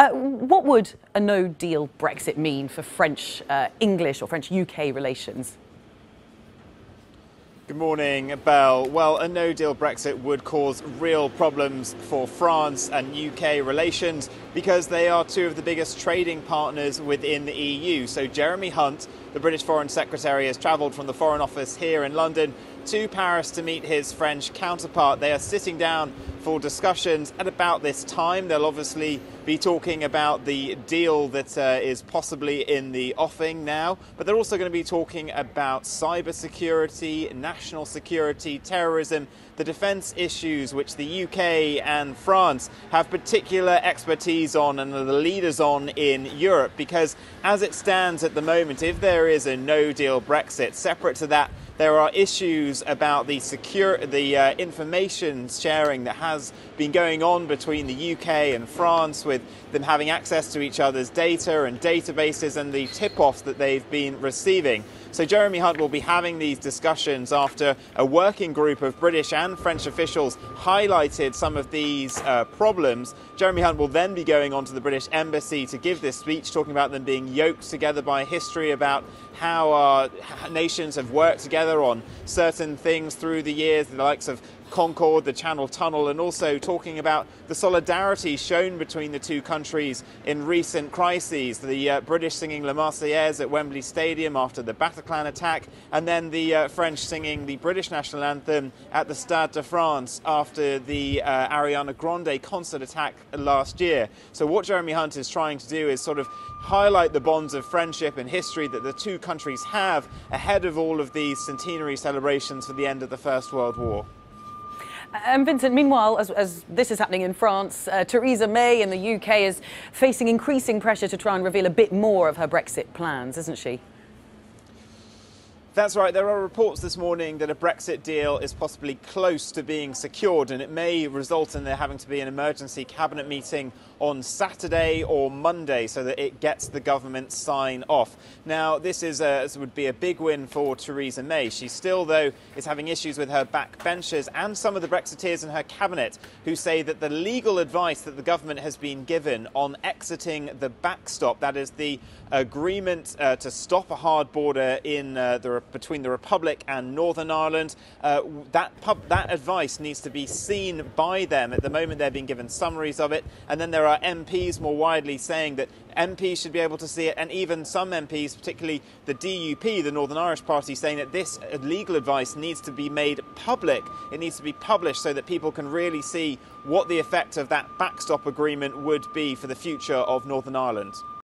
What would a no-deal Brexit mean for French-English or French-UK relations? Good morning, Belle. Well, a no-deal Brexit would cause real problems for France and UK relations because they are two of the biggest trading partners within the EU. So Jeremy Hunt, the British Foreign Secretary, has travelled from the Foreign Office here in London to Paris to meet his French counterpart. They are sitting down for discussions at about this time. They'll obviously be talking about the deal that is possibly in the offing now, but they're also going to be talking about cybersecurity, national security, terrorism, the defence issues which the UK and France have particular expertise on and are the leaders on in Europe, because as it stands at the moment, if there is a no-deal Brexit, separate to that, there are issues about the information sharing that has been going on between the UK and France, with them having access to each other's data and databases and the tip-offs that they've been receiving. So Jeremy Hunt will be having these discussions after a working group of British and French officials highlighted some of these problems. Jeremy Hunt will then be going on to the British Embassy to give this speech, talking about them being yoked together by history, about how our nations have worked together on certain things through the years, the likes of Concorde, the Channel Tunnel, and also talking about the solidarity shown between the two countries in recent crises. The British singing La Marseillaise at Wembley Stadium after the Bataclan attack, and then the French singing the British national anthem at the Stade de France after the Ariana Grande concert attack last year. So what Jeremy Hunt is trying to do is sort of highlight the bonds of friendship and history that the two countries have ahead of all of these centenary celebrations for the end of the First World War. Vincent, meanwhile, as this is happening in France, Theresa May in the UK is facing increasing pressure to try and reveal a bit more of her Brexit plans, isn't she? That's right. There are reports this morning that a Brexit deal is possibly close to being secured, and it may result in there having to be an emergency cabinet meeting on Saturday or Monday so that it gets the government sign off. Now, this would be a big win for Theresa May. She still, though, is having issues with her backbenchers and some of the Brexiteers in her cabinet, who say that the legal advice that the government has been given on exiting the backstop, that is the agreement to stop a hard border in between the Republic and Northern Ireland, that advice needs to be seen by them. At the moment, they're being given summaries of it, and then there are MPs more widely saying that MPs should be able to see it, and even some MPs, particularly the DUP, the Northern Irish Party, saying that this legal advice needs to be made public. It needs to be published so that people can really see what the effect of that backstop agreement would be for the future of Northern Ireland.